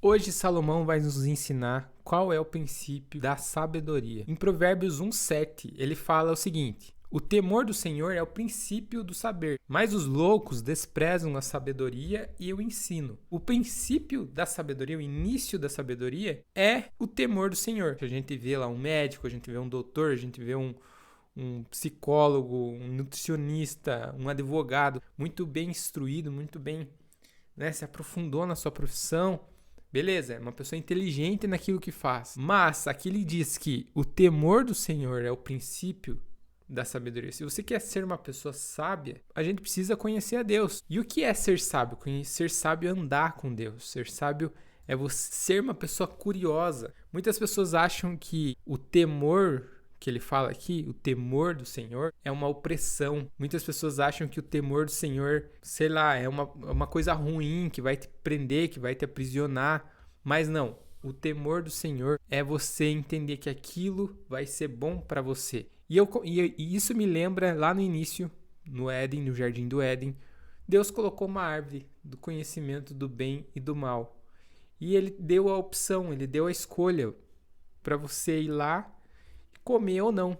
Hoje Salomão vai nos ensinar qual é o princípio da sabedoria. Em Provérbios 1:7, ele fala o seguinte: o temor do Senhor é o princípio do saber, mas os loucos desprezam a sabedoria e o ensino. O princípio da sabedoria, o início da sabedoria é o temor do Senhor. A gente vê lá um médico, a gente vê um doutor, a gente vê um psicólogo, um nutricionista, um advogado muito bem instruído, muito bem, se aprofundou na sua profissão. Beleza, é uma pessoa inteligente naquilo que faz. Mas aqui ele diz que o temor do Senhor é o princípio da sabedoria. Se você quer ser uma pessoa sábia, a gente precisa conhecer a Deus. E o que é ser sábio? Ser sábio é andar com Deus. Ser sábio é você ser uma pessoa curiosa. Muitas pessoas acham que o temor que ele fala aqui, o temor do Senhor, é uma opressão. Muitas pessoas acham que o temor do Senhor, sei lá, é uma coisa ruim, que vai te prender, que vai te aprisionar. Mas não, o temor do Senhor é você entender que aquilo vai ser bom para você. E isso me lembra lá no início, no Éden, no Jardim do Éden, Deus colocou uma árvore do conhecimento do bem e do mal. E ele deu a opção, ele deu a escolha para você ir lá comer ou não.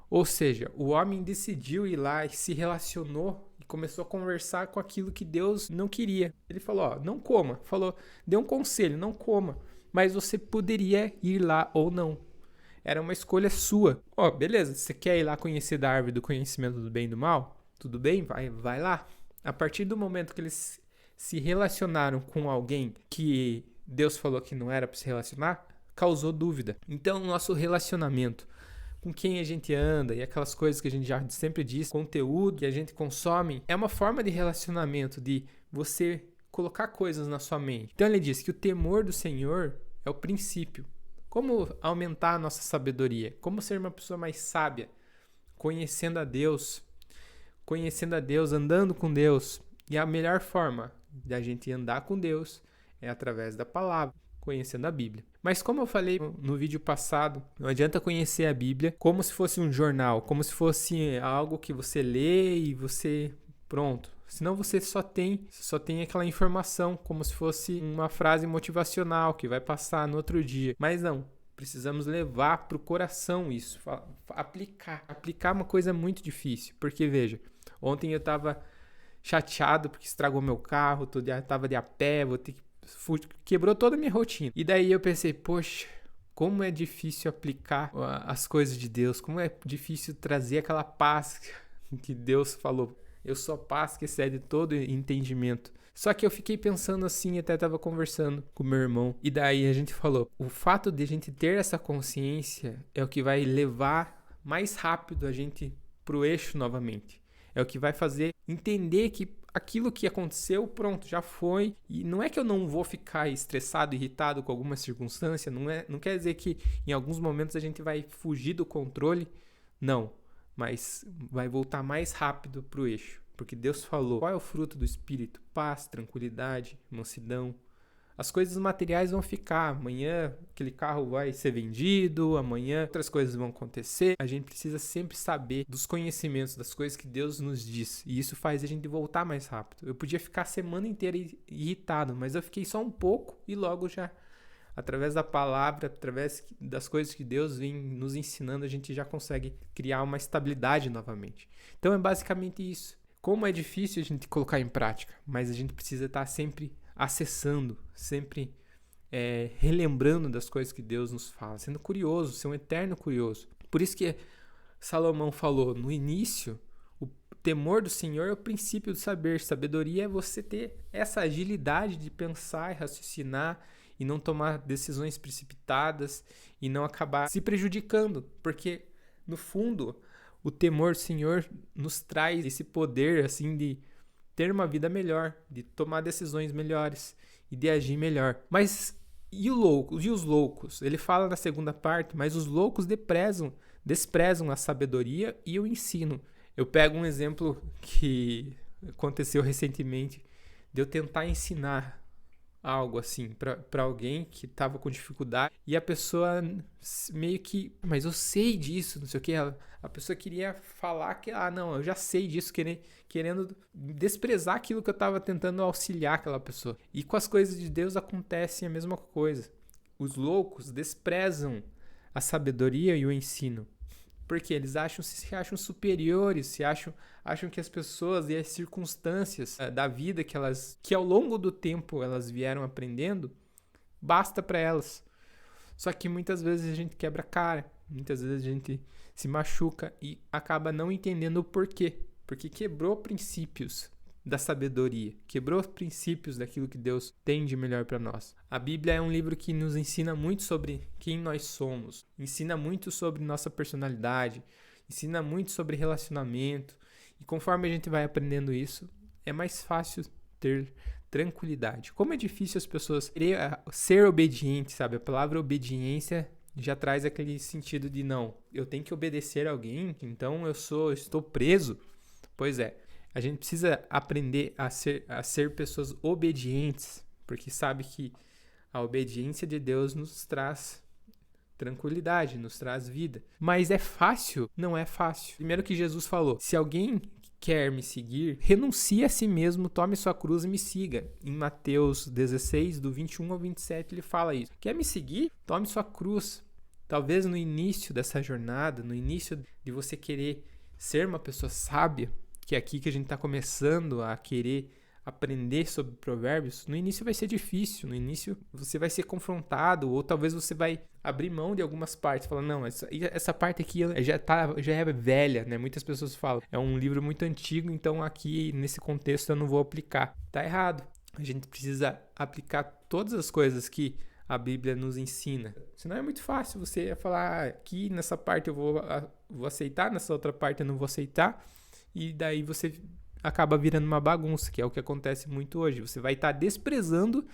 Ou seja, o homem decidiu ir lá e se relacionou e começou a conversar com aquilo que Deus não queria. Ele falou, não coma. Deu um conselho, não coma. Mas você poderia ir lá ou não. Era uma escolha sua. Beleza, você quer ir lá conhecer da árvore do conhecimento do bem e do mal? Tudo bem, vai lá. A partir do momento que eles se relacionaram com alguém que Deus falou que não era para se relacionar, causou dúvida. Então, o nosso relacionamento com quem a gente anda e aquelas coisas que a gente já sempre diz, conteúdo que a gente consome, é uma forma de relacionamento, de você colocar coisas na sua mente. Então, ele diz que o temor do Senhor é o princípio. Como aumentar a nossa sabedoria? Como ser uma pessoa mais sábia? Conhecendo a Deus, andando com Deus. E a melhor forma da gente andar com Deus é através da palavra, conhecendo a Bíblia. Mas como eu falei no vídeo passado, não adianta conhecer a Bíblia como se fosse um jornal, como se fosse algo que você lê e você... pronto. Senão você só tem aquela informação, como se fosse uma frase motivacional que vai passar no outro dia. Mas não, precisamos levar para o coração isso, aplicar. Aplicar é uma coisa muito difícil, porque veja, ontem eu estava chateado porque estragou meu carro, eu estava de a pé, quebrou toda a minha rotina. E daí eu pensei, poxa, como é difícil aplicar as coisas de Deus, como é difícil trazer aquela paz que Deus falou. Eu sou a paz que excede todo entendimento. Só que eu fiquei pensando assim, até estava conversando com meu irmão. E daí a gente falou, o fato de a gente ter essa consciência é o que vai levar mais rápido a gente pro eixo novamente. É o que vai fazer entender que aquilo que aconteceu, pronto, já foi. E não é que eu não vou ficar estressado, irritado com alguma circunstância. Não quer dizer que em alguns momentos a gente vai fugir do controle. Não. Mas vai voltar mais rápido para o eixo. Porque Deus falou, qual é o fruto do Espírito? Paz, tranquilidade, mansidão. As coisas materiais vão ficar. Amanhã aquele carro vai ser vendido, amanhã outras coisas vão acontecer. A gente precisa sempre saber dos conhecimentos, das coisas que Deus nos diz. E isso faz a gente voltar mais rápido. Eu podia ficar a semana inteira irritado, mas eu fiquei só um pouco e logo já... através da palavra, através das coisas que Deus vem nos ensinando, a gente já consegue criar uma estabilidade novamente. Então é basicamente isso. Como é difícil a gente colocar em prática, mas a gente precisa estar sempre acessando, sempre relembrando das coisas que Deus nos fala, sendo curioso, ser um eterno curioso. Por isso que Salomão falou no início, o temor do Senhor é o princípio do saber. Sabedoria é você ter essa agilidade de pensar e raciocinar, e não tomar decisões precipitadas e não acabar se prejudicando, porque no fundo o temor do Senhor nos traz esse poder assim de ter uma vida melhor, de tomar decisões melhores e de agir melhor. Mas e os loucos? Ele fala na segunda parte, mas os loucos desprezam a sabedoria e o ensino. Eu pego um exemplo que aconteceu recentemente de eu tentar ensinar algo assim para alguém que estava com dificuldade e a pessoa meio que, mas eu sei disso, não sei o que, a pessoa queria falar que, não, eu já sei disso, querendo desprezar aquilo que eu estava tentando auxiliar aquela pessoa. E com as coisas de Deus acontece a mesma coisa. Os loucos desprezam a sabedoria e o ensino. Porque eles se acham superiores, acham que as pessoas e as circunstâncias da vida que ao longo do tempo elas vieram aprendendo, basta para elas. Só que muitas vezes a gente quebra a cara, muitas vezes a gente se machuca e acaba não entendendo o porquê. Porque quebrou princípios da sabedoria, quebrou os princípios daquilo que Deus tem de melhor para nós. A Bíblia é um livro que nos ensina muito sobre quem nós somos, ensina muito sobre nossa personalidade, ensina muito sobre relacionamento, e conforme a gente vai aprendendo isso, é mais fácil ter tranquilidade. Como é difícil as pessoas ser obedientes, sabe? A palavra obediência já traz aquele sentido de não, eu tenho que obedecer a alguém, então eu estou preso. Pois é, a gente precisa aprender a ser pessoas obedientes, porque sabe que a obediência de Deus nos traz tranquilidade, nos traz vida. Mas é fácil? Não é fácil. Primeiro que Jesus falou, se alguém quer me seguir, renuncie a si mesmo, tome sua cruz e me siga. Em Mateus 16, do 21 ao 27, ele fala isso. Quer me seguir? Tome sua cruz. Talvez no início dessa jornada, no início de você querer ser uma pessoa sábia, que é aqui que a gente está começando a querer aprender sobre provérbios, no início vai ser difícil, no início você vai ser confrontado, ou talvez você vai abrir mão de algumas partes, falando, não, essa parte aqui já é velha, né? Muitas pessoas falam, é um livro muito antigo, então aqui nesse contexto eu não vou aplicar. Tá errado. A gente precisa aplicar todas as coisas que a Bíblia nos ensina. Senão é muito fácil você falar, aqui nessa parte eu vou aceitar, nessa outra parte eu não vou aceitar, e daí você acaba virando uma bagunça, que é o que acontece muito hoje. Você vai estar desprezando,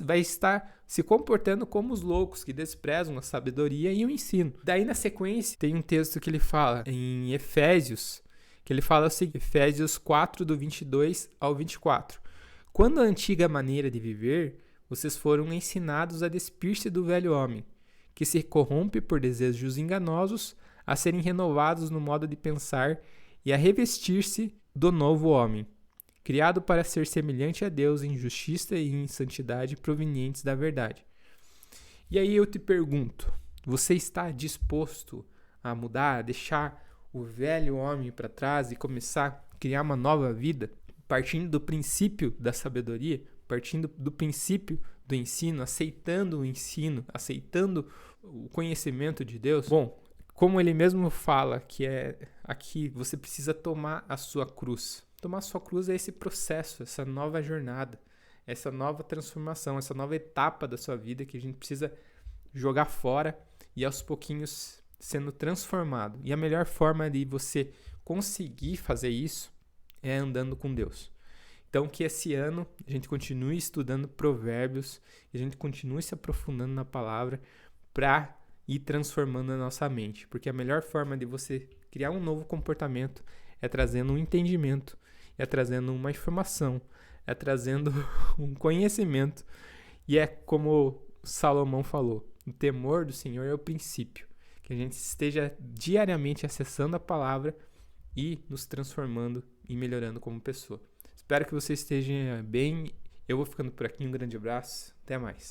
vai estar se comportando como os loucos que desprezam a sabedoria e o ensino. Daí na sequência tem um texto que ele fala em Efésios, que ele fala assim, Efésios 4, do 22 ao 24. Quando a antiga maneira de viver, vocês foram ensinados a despir-se do velho homem, que se corrompe por desejos enganosos, a serem renovados no modo de pensar e a revestir-se do novo homem, criado para ser semelhante a Deus em justiça e em santidade provenientes da verdade. E aí eu te pergunto, você está disposto a mudar, a deixar o velho homem para trás e começar a criar uma nova vida, partindo do princípio da sabedoria, partindo do princípio do ensino, aceitando o ensino, aceitando o conhecimento de Deus? Bom, como ele mesmo fala, que é aqui, você precisa tomar a sua cruz. Tomar a sua cruz é esse processo, essa nova jornada, essa nova transformação, essa nova etapa da sua vida que a gente precisa jogar fora e aos pouquinhos sendo transformado. E a melhor forma de você conseguir fazer isso é andando com Deus. Então que esse ano a gente continue estudando provérbios, a gente continue se aprofundando na palavra para ir transformando a nossa mente. Porque a melhor forma de você criar um novo comportamento é trazendo um entendimento, é trazendo uma informação, é trazendo um conhecimento. E é como Salomão falou, o temor do Senhor é o princípio. Que a gente esteja diariamente acessando a palavra e nos transformando e melhorando como pessoa. Espero que você esteja bem. Eu vou ficando por aqui. Um grande abraço. Até mais.